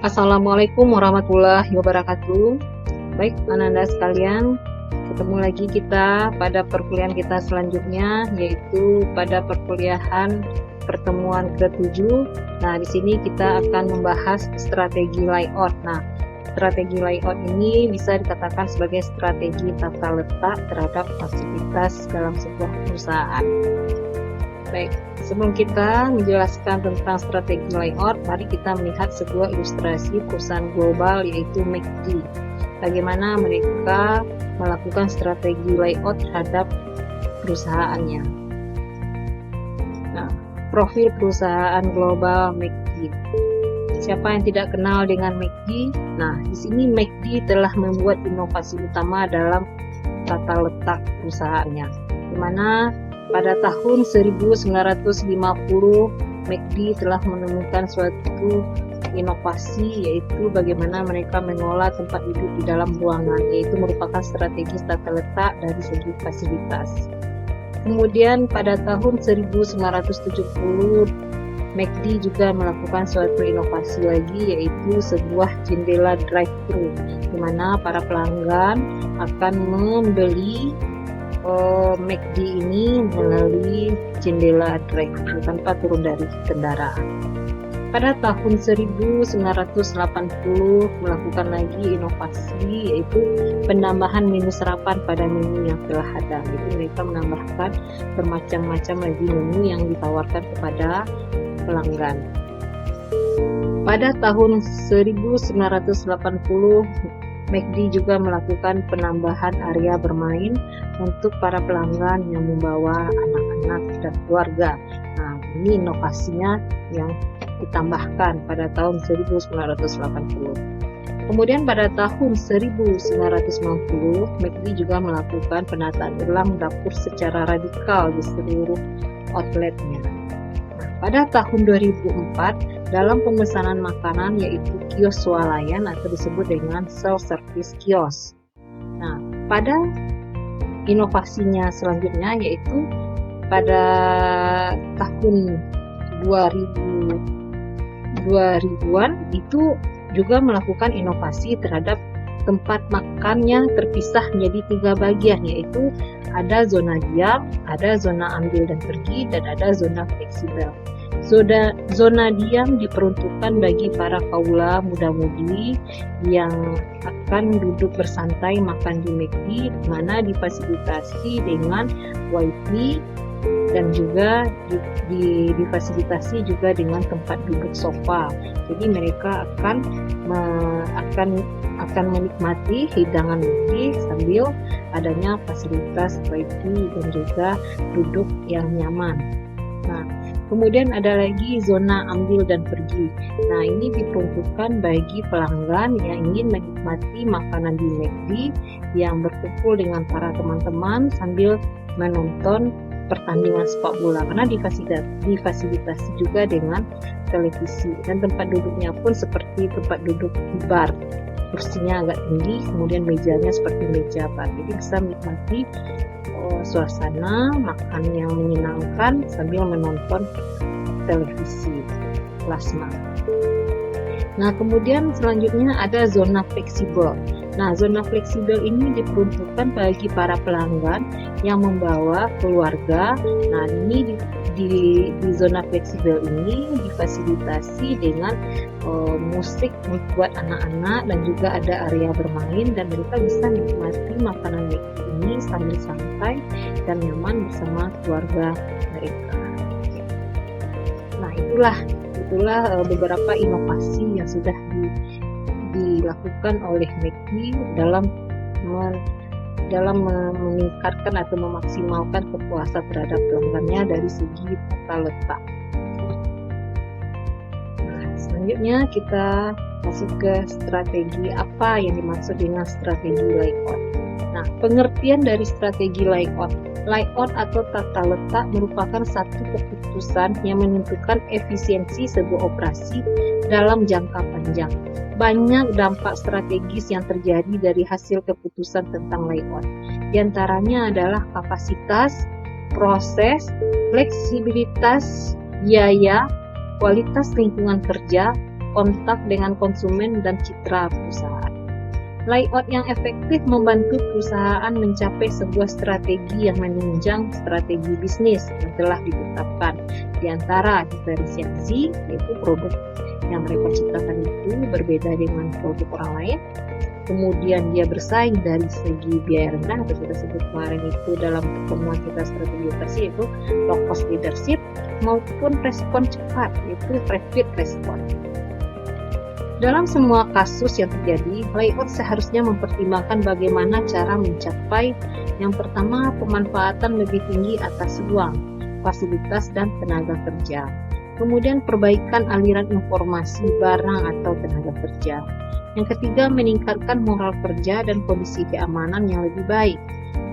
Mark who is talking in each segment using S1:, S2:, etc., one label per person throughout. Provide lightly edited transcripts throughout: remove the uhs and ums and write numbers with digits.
S1: Assalamualaikum warahmatullahi wabarakatuh. Baik, anak-anak sekalian, ketemu lagi kita pada perkuliahan kita selanjutnya, yaitu pada perkuliahan pertemuan ke-7. Nah, di sini kita akan membahas strategi layout. Nah, strategi layout ini bisa dikatakan sebagai strategi tata letak terhadap fasilitas dalam sebuah perusahaan. Baik, sebelum kita menjelaskan tentang strategi layout, mari kita melihat sebuah ilustrasi perusahaan global yaitu McD. Bagaimana mereka melakukan strategi layout terhadap perusahaannya. Nah, profil perusahaan global McD. Siapa yang tidak kenal dengan McD? Nah, di sini McD telah membuat inovasi utama dalam tata letak perusahaannya, di mana pada tahun 1950 McD telah menemukan suatu inovasi, yaitu bagaimana mereka mengelola tempat duduk di dalam ruangan, yaitu merupakan strategi tata letak dari segi fasilitas. Kemudian pada tahun 1970 McD juga melakukan suatu inovasi lagi, yaitu sebuah jendela drive-thru, di mana para pelanggan akan membeli McD ini melalui jendela drive-thru tanpa turun dari kendaraan. Pada tahun 1980 melakukan lagi inovasi, yaitu penambahan menu sarapan pada menu yang telah ada. Jadi mereka menambahkan bermacam-macam lagi menu yang ditawarkan kepada pelanggan. Pada tahun 1980 McD juga melakukan penambahan area bermain untuk para pelanggan yang membawa anak-anak dan keluarga. Nah, ini inovasinya yang ditambahkan pada tahun 1980. Kemudian pada tahun 1990 McD juga melakukan penataan ulang dapur secara radikal di seluruh outletnya. Nah, pada tahun 2004 dalam pemesanan makanan, yaitu kios swalayan atau disebut dengan self-service kios. Nah, pada inovasinya selanjutnya, yaitu pada tahun 2000-an itu juga melakukan inovasi terhadap tempat makannya terpisah menjadi 3 bagian, yaitu ada zona diam, ada zona ambil dan pergi, dan ada zona fleksibel. Zona diam diperuntukkan bagi para kaula muda-mudi yang akan duduk bersantai makan di McD, di mana difasilitasi dengan wifi dan juga difasilitasi juga dengan tempat duduk sofa. Jadi mereka akan menikmati hidangan McD sambil adanya fasilitas wifi dan juga duduk yang nyaman. Nah, kemudian ada lagi zona ambil dan pergi. Nah, ini diperuntukkan bagi pelanggan yang ingin menikmati makanan di McD yang berkumpul dengan para teman-teman sambil menonton pertandingan sepak bola, karena difasilitasi juga dengan televisi, dan tempat duduknya pun seperti tempat duduk di bar. Kursinya agak tinggi, kemudian mejanya seperti meja bar. Jadi bisa menikmati suasana makan yang menyenangkan sambil menonton televisi plasma. Nah, kemudian selanjutnya ada zona fleksibel. Nah, zona fleksibel ini diperuntukkan bagi para pelanggan yang membawa keluarga. Nah, ini di zona fleksibel ini difasilitasi dengan musik buat anak-anak dan juga ada area bermain, dan mereka bisa menikmati makanan ini sambil santai dan nyaman bersama keluarga mereka. Nah, itulah beberapa inovasi yang sudah dilakukan oleh McD dalam meningkatkan atau memaksimalkan kepuasan terhadap pelanggannya dari segi tata letak. Nah, selanjutnya kita masuk ke strategi. Apa yang dimaksud dengan strategi layout? Nah, pengertian dari strategi layout atau tata letak merupakan satu keputusan yang menentukan efisiensi sebuah operasi dalam jangka panjang. Banyak dampak strategis yang terjadi dari hasil keputusan tentang layout. Di antaranya adalah kapasitas, proses, fleksibilitas, biaya, kualitas lingkungan kerja, kontak dengan konsumen dan citra perusahaan. Layout yang efektif membantu perusahaan mencapai sebuah strategi yang menunjang strategi bisnis yang telah ditetapkan. Di antara diferensiasi, yaitu produk yang mereka ciptakan itu berbeda dengan produk orang lain. Kemudian dia bersaing dari segi biaya rendah, atau kita sebut kemarin itu dalam pertemuan kita strategi operasi, yaitu low cost leadership, maupun respon cepat, yaitu rapid response. Dalam semua kasus yang terjadi, layout seharusnya mempertimbangkan bagaimana cara mencapai yang pertama, pemanfaatan lebih tinggi atas ruang, fasilitas, dan tenaga kerja. Kemudian perbaikan aliran informasi, barang, atau tenaga kerja. Yang ketiga, meningkatkan moral kerja dan kondisi keamanan yang lebih baik.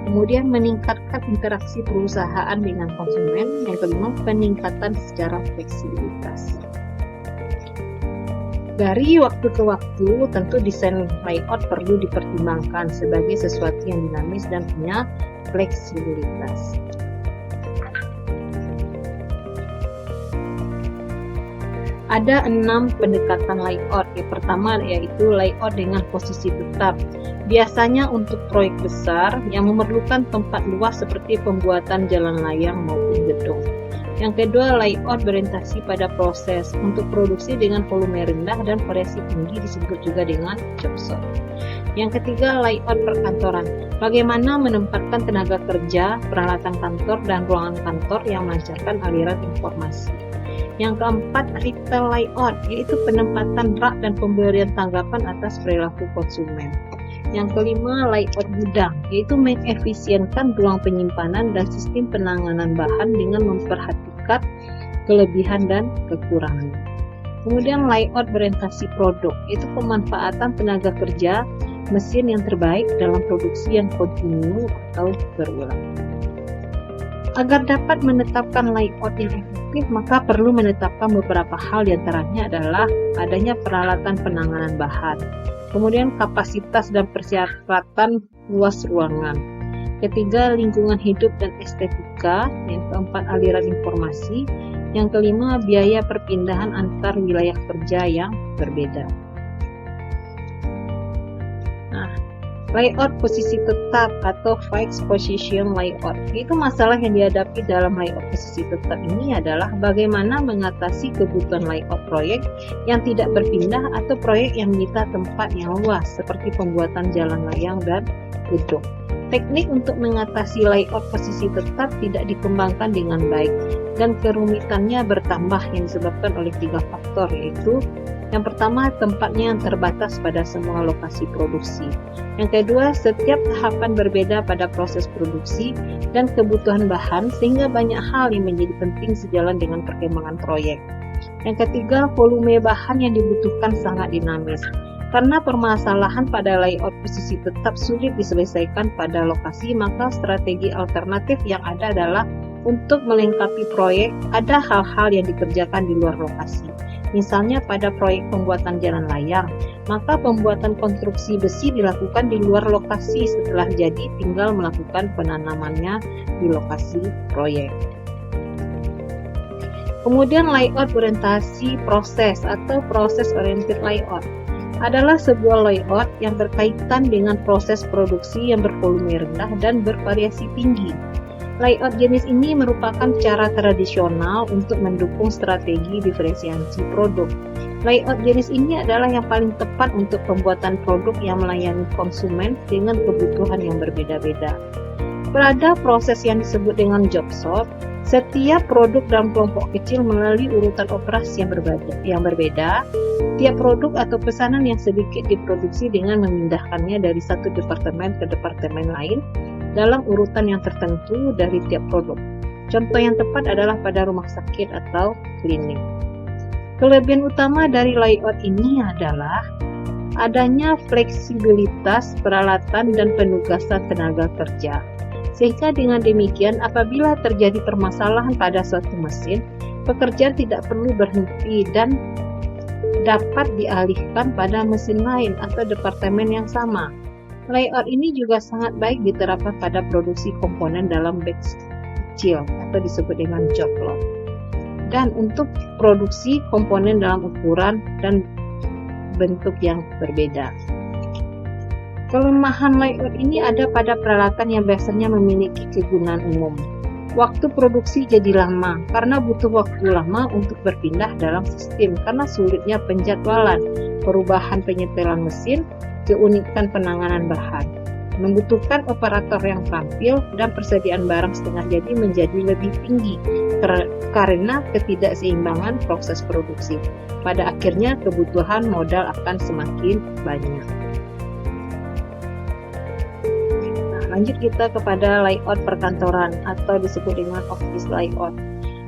S1: Kemudian meningkatkan interaksi perusahaan dengan konsumen. Yang kelima, peningkatan secara fleksibilitas. Dari waktu ke waktu, tentu desain layout perlu dipertimbangkan sebagai sesuatu yang dinamis dan punya fleksibilitas. Ada 6 pendekatan layout. Yang pertama yaitu layout dengan posisi tetap. Biasanya untuk proyek besar yang memerlukan tempat luas seperti pembuatan jalan layang maupun gedung. Yang kedua, layout berorientasi pada proses. Untuk produksi dengan volume rendah dan variasi tinggi disebut juga dengan job shop. Yang ketiga, layout perkantoran. Bagaimana menempatkan tenaga kerja, peralatan kantor, dan ruangan kantor yang melancarkan aliran informasi. Yang keempat, retail layout, yaitu penempatan rak dan pemberian tanggapan atas perilaku konsumen. Yang kelima, layout gudang, yaitu mengefisienkan ruang penyimpanan dan sistem penanganan bahan dengan memperhatikan kelebihan dan kekurangan. Kemudian layout berorientasi produk, yaitu pemanfaatan tenaga kerja, mesin yang terbaik dalam produksi yang kontinu atau berulang. Agar dapat menetapkan layout yang efektif, maka perlu menetapkan beberapa hal, diantaranya adalah adanya peralatan penanganan bahan, kemudian kapasitas dan persyaratan luas ruangan. Ketiga, lingkungan hidup dan estetika. Yang keempat, aliran informasi. Yang kelima, biaya perpindahan antar wilayah kerja yang berbeda. Layout posisi tetap atau fixed position layout. Itu masalah yang dihadapi dalam layout posisi tetap ini adalah bagaimana mengatasi kebutuhan layout proyek yang tidak berpindah atau proyek yang menyita tempat yang luas seperti pembuatan jalan layang dan gedung. Teknik untuk mengatasi layout posisi tetap tidak dikembangkan dengan baik dan kerumitannya bertambah yang disebabkan oleh 3 faktor, yaitu yang pertama, tempatnya yang terbatas pada semua lokasi produksi. Yang kedua, setiap tahapan berbeda pada proses produksi dan kebutuhan bahan sehingga banyak hal yang menjadi penting sejalan dengan perkembangan proyek. Yang ketiga, volume bahan yang dibutuhkan sangat dinamis. Karena permasalahan pada layout posisi tetap sulit diselesaikan pada lokasi, maka strategi alternatif yang ada adalah untuk melengkapi proyek, ada hal-hal yang dikerjakan di luar lokasi. Misalnya pada proyek pembuatan jalan layang, maka pembuatan konstruksi besi dilakukan di luar lokasi, setelah jadi tinggal melakukan penanamannya di lokasi proyek. Kemudian layout orientasi proses atau process oriented layout adalah sebuah layout yang berkaitan dengan proses produksi yang bervolume rendah dan bervariasi tinggi. Layout jenis ini merupakan cara tradisional untuk mendukung strategi diferensiasi produk. Layout jenis ini adalah yang paling tepat untuk pembuatan produk yang melayani konsumen dengan kebutuhan yang berbeda-beda. Pada proses yang disebut dengan job shop, setiap produk dalam kelompok kecil melalui urutan operasi yang berbeda. Tiap produk atau pesanan yang sedikit diproduksi dengan memindahkannya dari satu departemen ke departemen lain dalam urutan yang tertentu dari tiap produk. Contoh yang tepat adalah pada rumah sakit atau klinik. Kelebihan utama dari layout ini adalah adanya fleksibilitas peralatan dan penugasan tenaga kerja. Sehingga dengan demikian, apabila terjadi permasalahan pada suatu mesin, pekerjaan tidak perlu berhenti dan dapat dialihkan pada mesin lain atau departemen yang sama. Layout ini juga sangat baik diterapkan pada produksi komponen dalam batch kecil atau disebut dengan job lot. dan untuk produksi komponen dalam ukuran dan bentuk yang berbeda. Kelemahan layout ini ada pada peralatan yang biasanya memiliki kegunaan umum. Waktu produksi jadi lama karena butuh waktu lama untuk berpindah dalam sistem karena sulitnya penjadwalan, perubahan penyetelan mesin, keunikan penanganan bahan. Membutuhkan operator yang terampil dan persediaan barang setengah jadi menjadi lebih tinggi karena ketidakseimbangan proses produksi. Pada akhirnya kebutuhan modal akan semakin banyak. Lanjut kita kepada layout perkantoran atau disebut dengan office layout.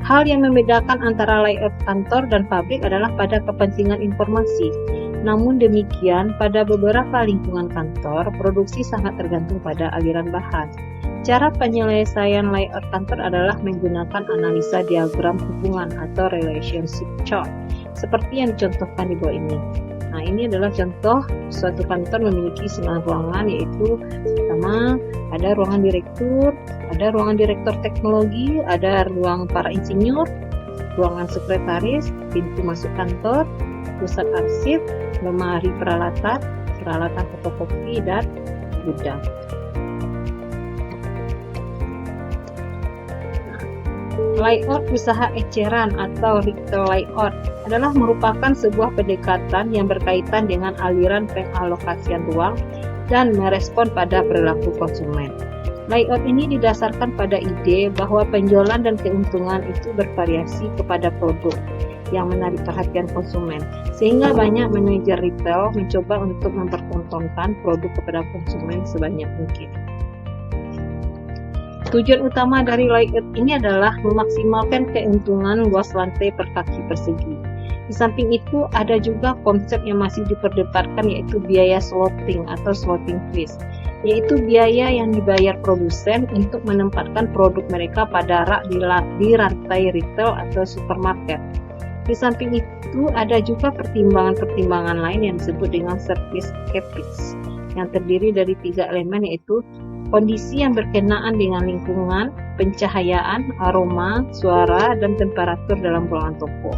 S1: Hal yang membedakan antara layout kantor dan pabrik adalah pada kepentingan informasi. Namun demikian, pada beberapa lingkungan kantor, produksi sangat tergantung pada aliran bahan. Cara penyelesaian layout kantor adalah menggunakan analisa diagram hubungan atau relationship chart, seperti yang dicontohkan di bawah ini. Nah, ini adalah contoh suatu kantor memiliki 9 ruangan, yaitu pertama ada ruangan direktur, ada ruangan direktur teknologi, ada ruang para insinyur, ruangan sekretaris, pintu masuk kantor, pusat arsip, lemari peralatan, peralatan fotokopi, dan gudang. Layout usaha eceran atau retail layout adalah merupakan sebuah pendekatan yang berkaitan dengan aliran pengalokasian ruang dan merespon pada perilaku konsumen. Layout ini didasarkan pada ide bahwa penjualan dan keuntungan itu bervariasi kepada produk yang menarik perhatian konsumen, sehingga banyak manajer retail mencoba untuk mempertontonkan produk kepada konsumen sebanyak mungkin. Tujuan utama dari layout ini adalah memaksimalkan keuntungan luas lantai per kaki persegi. Di samping itu, ada juga konsep yang masih diperdebatkan, yaitu biaya slotting atau slotting fees, yaitu biaya yang dibayar produsen untuk menempatkan produk mereka pada rak di rantai retail atau supermarket. Di samping itu, ada juga pertimbangan-pertimbangan lain yang disebut dengan service CapEx, yang terdiri dari 3 elemen, yaitu kondisi yang berkenaan dengan lingkungan, pencahayaan, aroma, suara, dan temperatur dalam ruangan toko.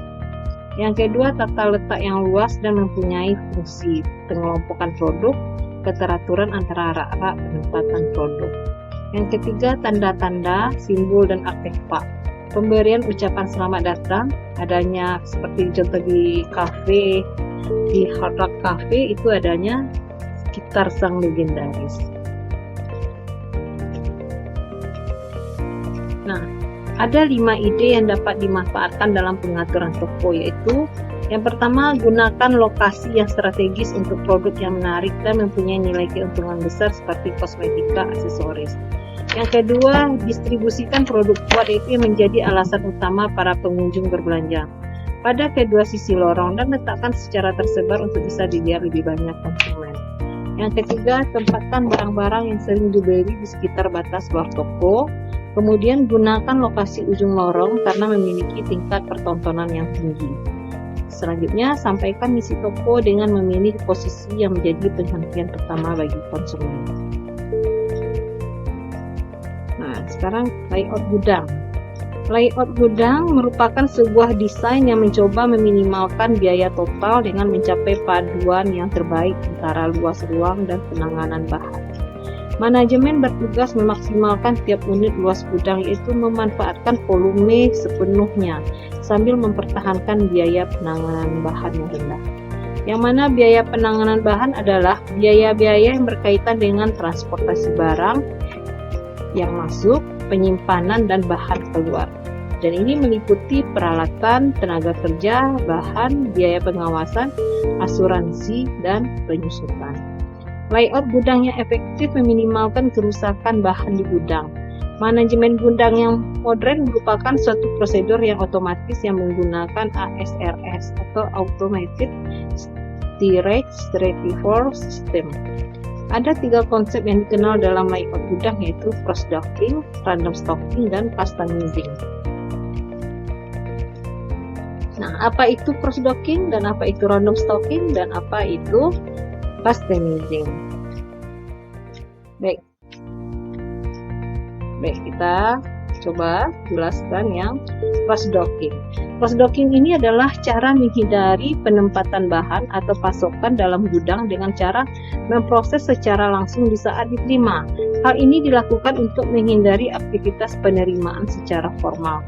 S1: Yang kedua, tata letak yang luas dan mempunyai fungsi pengelompokan produk, keteraturan antara rak-rak penempatan produk. Yang ketiga, tanda-tanda, simbol, dan artefak. Pemberian ucapan selamat datang, adanya seperti contoh di kafe, di Hard Rock Cafe itu adanya gitar sang legendaris. Nah, ada 5 ide yang dapat dimanfaatkan dalam pengaturan toko, yaitu yang pertama, gunakan lokasi yang strategis untuk produk yang menarik dan mempunyai nilai keuntungan besar seperti kosmetika, aksesoris. Yang kedua, distribusikan produk kuat itu yang menjadi alasan utama para pengunjung berbelanja pada kedua sisi lorong dan letakkan secara tersebar untuk bisa dilihat lebih banyak konsumen. Yang ketiga, tempatkan barang-barang yang sering dibeli di sekitar batas luar toko. Kemudian gunakan lokasi ujung lorong karena memiliki tingkat pertontonan yang tinggi. Selanjutnya, sampaikan misi toko dengan memilih posisi yang menjadi perhatian pertama bagi konsumen. Nah, sekarang layout gudang. Layout gudang merupakan sebuah desain yang mencoba meminimalkan biaya total dengan mencapai paduan yang terbaik antara luas ruang dan penanganan bahan. Manajemen bertugas memaksimalkan tiap unit luas gudang, yaitu memanfaatkan volume sepenuhnya sambil mempertahankan biaya penanganan bahan yang rendah. Yang mana biaya penanganan bahan adalah biaya-biaya yang berkaitan dengan transportasi barang yang masuk, penyimpanan, dan bahan keluar. Dan ini meliputi peralatan, tenaga kerja, bahan, biaya pengawasan, asuransi, dan penyusutan. Layout gudang yang efektif meminimalkan kerusakan bahan di gudang. Manajemen gudang yang modern merupakan suatu prosedur yang otomatis yang menggunakan ASRS atau Automated Storage Retrieval System. Ada 3 konsep yang dikenal dalam layout gudang, yaitu cross-docking, random stocking, dan customizing. Nah, apa itu cross-docking dan apa itu random stocking dan apa itu customizing? Baik, kita coba jelaskan yang cross-docking. Cross-docking ini adalah cara menghindari penempatan bahan atau pasokan dalam gudang dengan cara memproses secara langsung di saat diterima. Hal ini dilakukan untuk menghindari aktivitas penerimaan secara formal,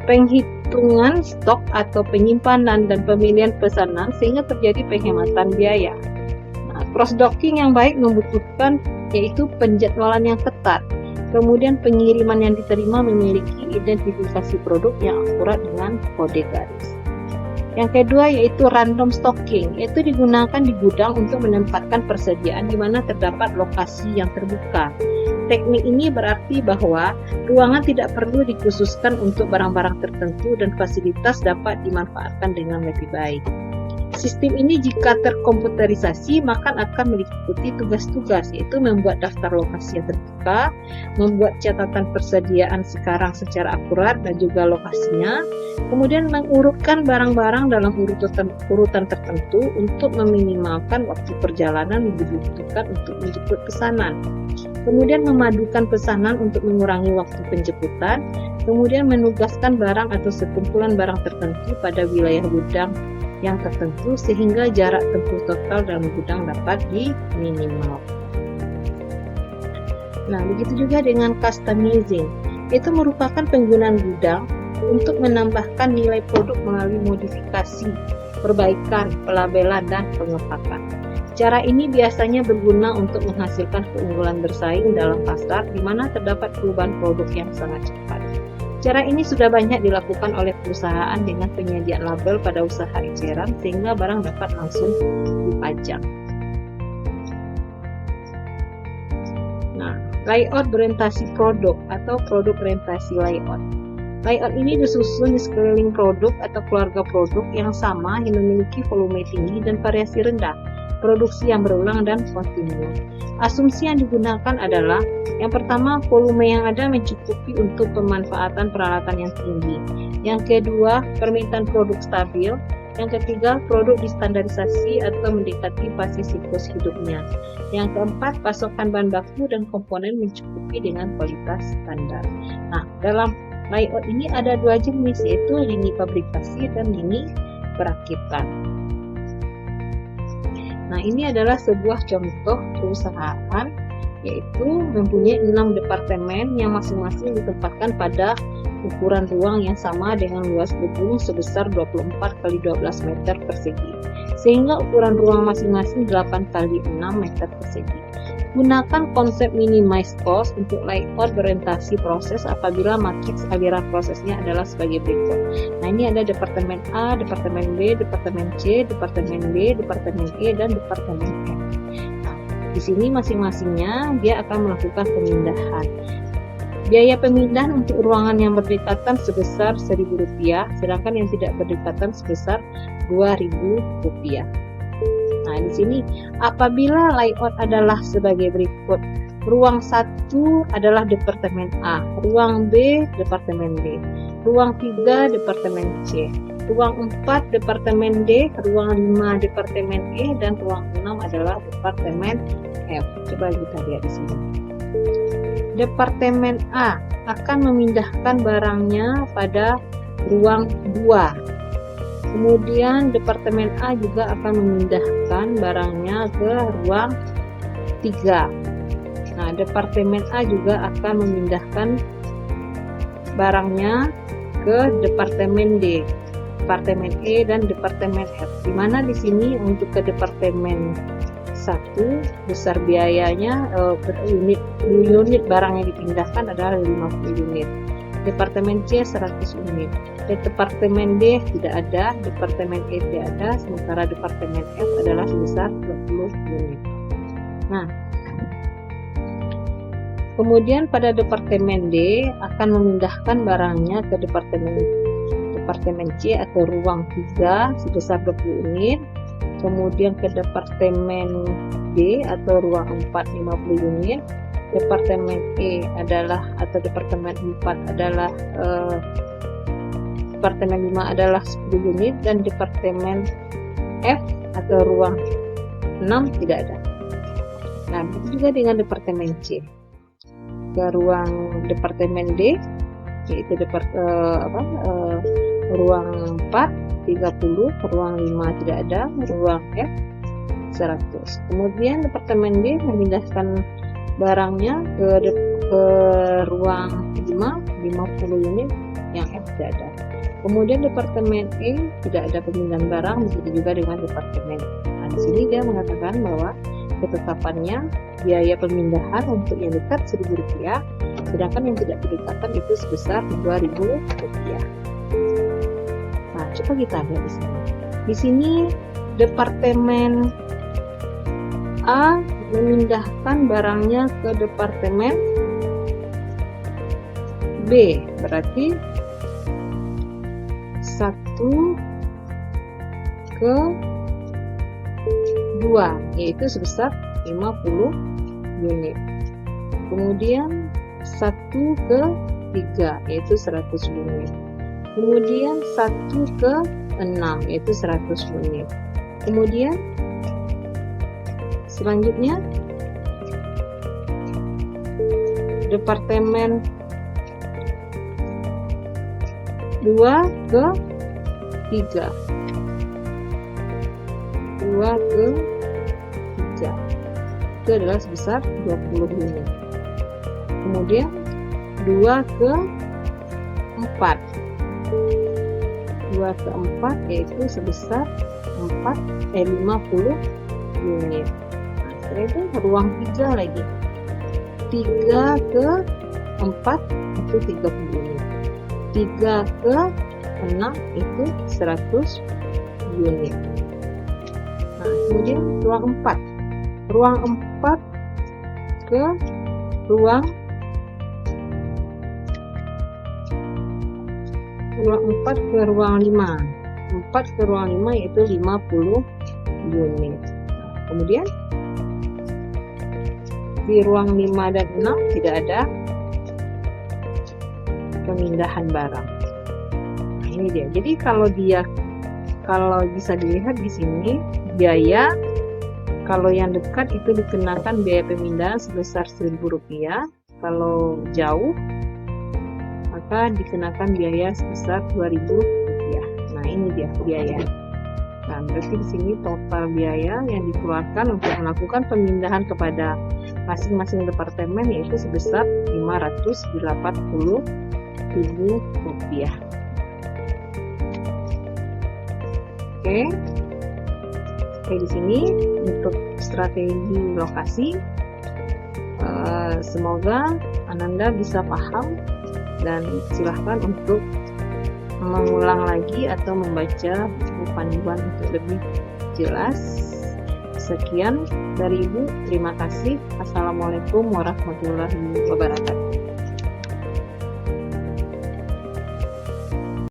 S1: penghitungan stok atau penyimpanan, dan pemilihan pesanan sehingga terjadi penghematan biaya. Nah, cross-docking yang baik membutuhkan yaitu penjadwalan yang ketat. Kemudian pengiriman yang diterima memiliki identifikasi produk yang akurat dengan kode garis. Yang kedua yaitu random stocking, yaitu digunakan di gudang untuk menempatkan persediaan di mana terdapat lokasi yang terbuka. Teknik ini berarti bahwa ruangan tidak perlu dikhususkan untuk barang-barang tertentu dan fasilitas dapat dimanfaatkan dengan lebih baik. Sistem ini jika terkomputerisasi maka akan meliputi tugas-tugas, yaitu membuat daftar lokasi yang terbuka, membuat catatan persediaan sekarang secara akurat dan juga lokasinya, kemudian mengurutkan barang-barang dalam urutan tertentu untuk meminimalkan waktu perjalanan yang dibutuhkan untuk menjemput pesanan. Kemudian memadukan pesanan untuk mengurangi waktu penjemputan, kemudian menugaskan barang atau sekumpulan barang tertentu pada wilayah gudang yang tertentu sehingga jarak tempuh total dalam gudang dapat diminimalkan. Nah, begitu juga dengan customizing. Itu merupakan penggunaan gudang untuk menambahkan nilai produk melalui modifikasi, perbaikan, pelabelan, dan pengepakan. Cara ini biasanya berguna untuk menghasilkan keunggulan bersaing dalam pasar di mana terdapat perubahan produk yang sangat cepat. Cara ini sudah banyak dilakukan oleh perusahaan dengan penyediaan label pada usaha eceran sehingga barang dapat langsung dipajang. Nah, layout orientasi produk atau produk orientasi layout. Layout ini disusun di sekeliling produk atau keluarga produk yang sama yang memiliki volume tinggi dan variasi rendah, produksi yang berulang dan kontinu. Asumsi yang digunakan adalah yang pertama, volume yang ada mencukupi untuk pemanfaatan peralatan yang tinggi. Yang kedua, permintaan produk stabil. Yang ketiga, produk distandarisasi atau mendekati fase siklus hidupnya. Yang keempat, pasokan bahan baku dan komponen mencukupi dengan kualitas standar. Nah, dalam layout ini ada dua jenis, yaitu lini fabrikasi dan lini perakitan. Nah, ini adalah sebuah contoh perusahaan, yaitu mempunyai 6 departemen yang masing-masing ditempatkan pada ukuran ruang yang sama dengan luas gedung sebesar 24 x 12 meter persegi, sehingga ukuran ruang masing-masing 8 x 6 meter persegi. Gunakan konsep minimize cost untuk layout berorientasi proses apabila matriks aliran prosesnya adalah sebagai berikut. Nah, ini ada departemen A, departemen B, departemen C, departemen D, departemen E, dan departemen F. Nah, di sini masing-masingnya dia akan melakukan pemindahan. Biaya pemindahan untuk ruangan yang berdekatan sebesar Rp1.000, sedangkan yang tidak berdekatan sebesar Rp2.000. Nah, di sini apabila layout adalah sebagai berikut. Ruang 1 adalah departemen A, ruang B departemen B, ruang 3 departemen C, ruang 4 departemen D, ruang 5 departemen E, dan ruang 6 adalah departemen F. Coba kita lihat di sini. Departemen A akan memindahkan barangnya pada ruang 2. Kemudian departemen A juga akan memindahkan barangnya ke ruang 3. Nah, departemen A juga akan memindahkan barangnya ke departemen D, departemen E, dan departemen F. Di mana di sini untuk ke departemen 1 besar biayanya unit barang yang dipindahkan adalah 50 unit. Departemen C 100 unit. Dan departemen D tidak ada, departemen E tidak ada, sementara departemen F adalah sebesar 20 unit. Nah, kemudian pada departemen D akan memindahkan barangnya ke departemen C atau ruang 3 sebesar 20 unit, kemudian ke departemen D atau ruang 4 50 unit, departemen E adalah atau departemen 4 adalah departemen 5 adalah 10 unit, dan departemen F atau ruang 6 tidak ada. Nah, begitu juga dengan departemen C. Ke ruang departemen D yaitu ruang 4 30, ruang 5 tidak ada, ruang F 100. Kemudian departemen D memindahkan barangnya ke ruang 5 50 unit yang F tidak ada. Kemudian departemen E tidak ada pemindahan barang, begitu juga dengan departemen. Nah, di sini dia mengatakan bahwa ketetapannya biaya pemindahan untuk yang dekat Rp1.000, sedangkan yang tidak berdekatan itu sebesar Rp2.000. Nah, coba kita lihat di sini. Di sini departemen A memindahkan barangnya ke departemen B, berarti 1 ke 2, yaitu sebesar 50 unit. Kemudian 1 ke 3, yaitu 100 unit. Kemudian 1 ke 6, yaitu 100 unit. Kemudian selanjutnya departemen 2 ke 3, 2 ke 3 itu adalah sebesar 20 unit. Kemudian 2 ke 4, 2 ke 4 yaitu sebesar 50 unit. Nah, setelah itu ruang 3 lagi, 3 ke 4 itu 30 unit, 3 ke 6 itu 100 unit. Nah, kemudian ruang 4 ke ruang 4 ke ruang 5, 4 ke ruang 5 yaitu 50 unit. Nah, kemudian di ruang 5 dan 6 tidak ada pemindahan barang. Nah, ini dia. Jadi kalau bisa dilihat di sini biaya, kalau yang dekat itu dikenakan biaya pemindahan sebesar Rp1.000, kalau jauh maka dikenakan biaya sebesar Rp2.000. Nah, ini dia biaya. Nah, berarti di sini total biaya yang dikeluarkan untuk melakukan pemindahan kepada masing-masing departemen yaitu sebesar Rp580.000. Oke, di sini untuk strategi lokasi, semoga Ananda bisa paham dan silahkan untuk mengulang lagi atau membaca buku panduan untuk lebih jelas. Sekian dari Ibu, terima kasih. Assalamualaikum warahmatullahi wabarakatuh.